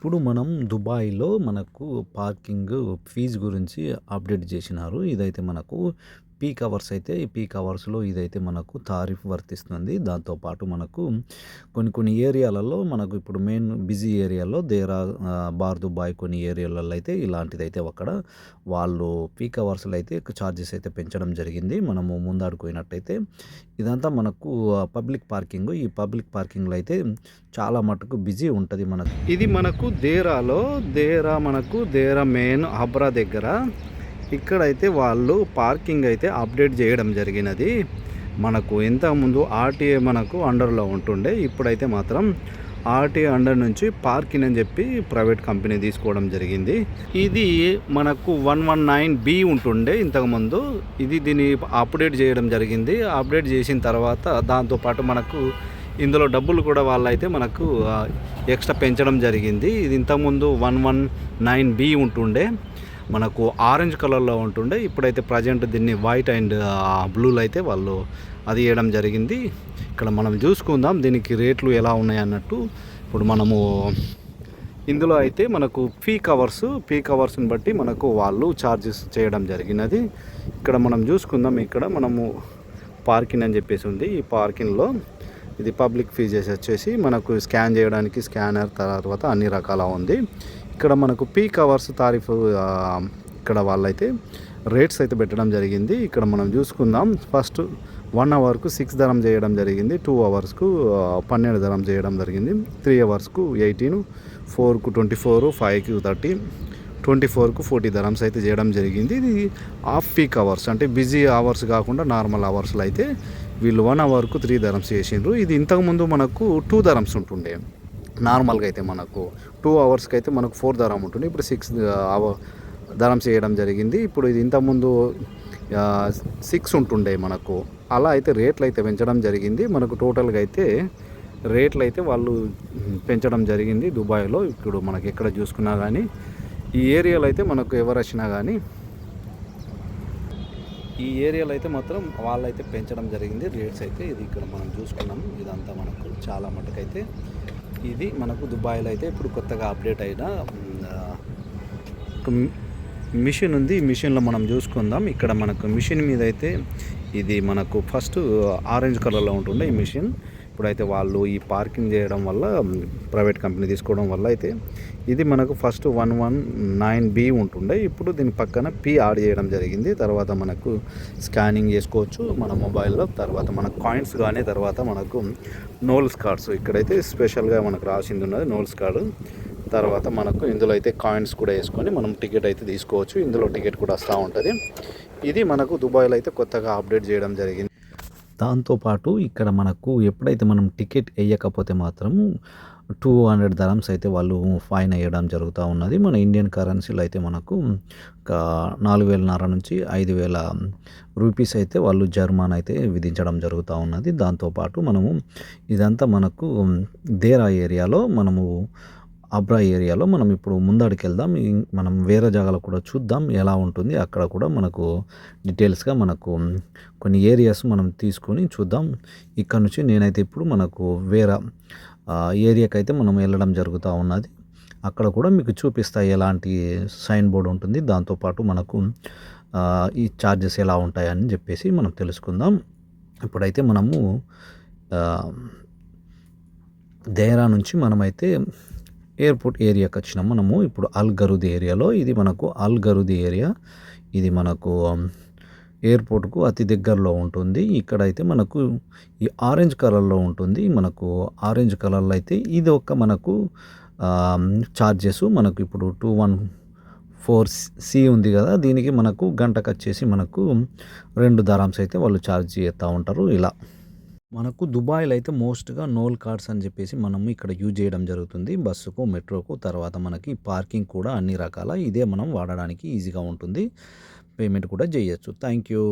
ఇప్పుడు మనం దుబాయ్‌లో మనకు పార్కింగ్ ఫీజ్ గురించి అప్డేట్ జేసినారు. ఇదైతే మనకు పీక్ అవర్స్ అయితే ఈ పీక్ అవర్స్‌లో ఇదైతే మనకు తారిఫ్ వర్తిస్తుంది. దాంతో పాటు మనకు కొన్ని ఏరియాలలో మనకు ఇప్పుడు మెయిన్ బిజీ ఏరియాలో బార్ దుబాయ్ కొన్ని ఏరియాలలో అయితే ఇలాంటిదైతే అక్కడ వాళ్ళు పీక్ అవర్స్‌లో అయితే చార్జెస్ అయితే పెంచడం జరిగింది. మనము ముందడుగు పోయినట్టయితే ఇదంతా మనకు పబ్లిక్ పార్కింగ్. ఈ పబ్లిక్ పార్కింగ్‌లో అయితే చాలా మటుకు బిజీ ఉంటది మనకు. ఇది మనకు దేరా మెయిన్ హబ్రా దగ్గర ఇక్కడైతే వాళ్ళు పార్కింగ్ అయితే అప్డేట్ చేయడం జరిగినది. మనకు ఇంతకుముందు ఆర్టీఏ మనకు అండర్లో ఉంటుండే, ఇప్పుడైతే మాత్రం ఆర్టీఏ అండర్ నుంచి పార్కింగ్ అని చెప్పి ప్రైవేట్ కంపెనీ తీసుకోవడం జరిగింది. ఇది మనకు 119B ఉంటుండే ఇంతకుముందు, దీన్ని అప్డేట్ చేయడం జరిగింది. అప్డేట్ చేసిన తర్వాత దాంతోపాటు మనకు ఇందులో డబ్బులు కూడా వాళ్ళైతే మనకు ఎక్స్ట్రా పెంచడం జరిగింది. ఇది ఇంతకుముందు 119B ఉంటుండే, మనకు ఆరెంజ్ కలర్లో ఉంటుండే, ఇప్పుడైతే ప్రజెంట్ దీన్ని వైట్ అండ్ బ్లూలో అయితే వాళ్ళు అది వేయడం జరిగింది. ఇక్కడ మనం చూసుకుందాం దీనికి రేట్లు ఎలా ఉన్నాయి అన్నట్టు. ఇప్పుడు మనము ఇందులో అయితే మనకు పీక్ అవర్స్ని బట్టి మనకు వాళ్ళు ఛార్జెస్ చేయడం జరిగినది. ఇక్కడ మనం చూసుకుందాం, ఇక్కడ మనము పార్కింగ్ అని చెప్పేసి ఉంది. ఈ పార్కింగ్లో ఇది పబ్లిక్ ఫీజెస్ వచ్చేసి మనకు స్కాన్ చేయడానికి స్కానర్, తర్వాత అన్ని రకాల ఉంది. ఇక్కడ మనకు పీక్ అవర్స్ తారీఫ్ ఇక్కడ వాళ్ళైతే రేట్స్ అయితే పెట్టడం జరిగింది. ఇక్కడ మనం చూసుకుందాం, ఫస్ట్ 1 అవర్కు 6 దరం చేయడం జరిగింది, 2 అవర్స్కు 12 దరం చేయడం జరిగింది, 3 అవర్స్కు 18, 4కు 24, 5కు 30, 24కు 40 దరమ్స్ అయితే చేయడం జరిగింది. ఇది ఆఫ్ పీక్ అవర్స్ అంటే బిజీ అవర్స్ కాకుండా నార్మల్ అవర్స్లో అయితే వీళ్ళు 1 అవర్కు 3 దరమ్స్ చేసిండ్రు. ఇది ఇంతకుముందు మనకు 2 దరమ్స్ ఉంటుండే. నార్మల్గా అయితే మనకు 2 అవర్స్కి అయితే మనకు 4 దరం ఉంటుంది, ఇప్పుడు 6 దరమ్స్ చేయడం జరిగింది. ఇప్పుడు ఇది ఇంతకుముందు 6 ఉంటుండే మనకు. అలా అయితే రేట్లు అయితే పెంచడం జరిగింది. మనకు టోటల్గా అయితే రేట్లు అయితే వాళ్ళు పెంచడం జరిగింది దుబాయ్లో. ఇప్పుడు మనకి ఎక్కడ చూసుకున్నా కానీ ఈ ఏరియాలో అయితే మనకు ఎవరు వచ్చినా కానీ ఈ ఏరియాలో అయితే మాత్రం వాళ్ళైతే పెంచడం జరిగింది రేట్స్ అయితే. ఇది ఇక్కడ మనం చూసుకున్నాము, ఇదంతా మనకు చాలా మటుకైతే ఇది మనకు దుబాయ్లో అయితే ఇప్పుడు కొత్తగా అప్డేట్ అయిన మిషన్ ఉంది. ఈ మిషన్లో మనం చూసుకుందాం. ఇక్కడ మనకు మిషన్ మీద అయితే ఇది మనకు ఫస్ట్ ఆరెంజ్ కలర్లో ఉంటుండే ఈ మిషన్. ఇప్పుడైతే వాళ్ళు ఈ పార్కింగ్ చేయడం వల్ల ప్రైవేట్ కంపెనీ తీసుకోవడం వల్ల అయితే ఇది మనకు ఫస్ట్ 119B ఉంటుండే, ఇప్పుడు దీని పక్కన P యాడ్ చేయడం జరిగింది. తర్వాత మనకు స్కానింగ్ చేసుకోవచ్చు మన మొబైల్లో, తర్వాత మనకు కాయిన్స్ కానీ, తర్వాత మనకు నోల్స్ కార్డ్స్ ఇక్కడైతే స్పెషల్గా మనకు రాసింది ఉన్నది నోల్స్ కార్డు. తర్వాత మనకు ఇందులో అయితే కాయిన్స్ కూడా వేసుకొని మనం టికెట్ అయితే తీసుకోవచ్చు. ఇందులో టికెట్ కూడా వస్తూ ఉంటుంది. ఇది మనకు దుబాయ్లో అయితే కొత్తగా అప్డేట్ చేయడం జరిగింది. దాంతోపాటు ఇక్కడ మనకు ఎప్పుడైతే మనం టికెట్ వేయకపోతే మాత్రం 200 దరమ్స్ అయితే వాళ్ళు ఫైన్ వేయడం జరుగుతూ ఉన్నది. మన ఇండియన్ కరెన్సీలో అయితే మనకు 4,500 నుంచి 5,000 రూపీస్ అయితే వాళ్ళు జరిమానా అయితే విధించడం జరుగుతూ ఉన్నది. దాంతోపాటు మనము ఇదంతా మనకు దేరా ఏరియాలో అబ్రా ఏరియాలో మనం ఇప్పుడు ముందడికి వెళ్దాం. మనం వేరే జాగాలో కూడా చూద్దాం ఎలా ఉంటుంది. అక్కడ కూడా మనకు డీటెయిల్స్గా మనకు కొన్ని ఏరియాస్ మనం తీసుకొని చూద్దాం. ఇక్కడ నుంచి నేనైతే ఇప్పుడు మనకు వేరే ఏరియాకి అయితే మనం వెళ్ళడం జరుగుతూ ఉన్నది. అక్కడ కూడా మీకు చూపిస్తాయి ఎలాంటి సైన్ బోర్డు ఉంటుంది, దాంతోపాటు మనకు ఈ ఛార్జెస్ ఎలా ఉంటాయని చెప్పేసి మనం తెలుసుకుందాం. ఇప్పుడైతే మనము దేరా నుంచి మనమైతే ఎయిర్పోర్ట్ ఏరియాకి వచ్చినాం. మనము ఇప్పుడు అల్ గరూద్ ఏరియాలో, ఇది మనకు అల్ గరూద్ ఏరియా, ఇది మనకు ఎయిర్పోర్ట్కు అతి దగ్గరలో ఉంటుంది. ఇక్కడైతే మనకు ఈ ఆరెంజ్ కలర్లో ఉంటుంది. మనకు ఆరెంజ్ కలర్లో అయితే ఇది ఒక మనకు ఛార్జెస్ మనకు ఇప్పుడు 214C ఉంది కదా, దీనికి మనకు గంటకు వచ్చేసి మనకు 2 దరామ్స్ అయితే వాళ్ళు ఛార్జ్ చేస్తూ ఉంటారు. ఇలా మనకు దుబాయ్లో అయితే మోస్ట్గా నోల్ కార్డ్స్ అని చెప్పేసి మనము ఇక్కడ యూజ్ చేయడం జరుగుతుంది బస్సుకు, మెట్రోకు. తర్వాత మనకి పార్కింగ్ కూడా అన్ని రకాల ఇదే మనం వాడడానికి ఈజీగా ఉంటుంది, పేమెంట్ కూడా చేయొచ్చు. Thank you.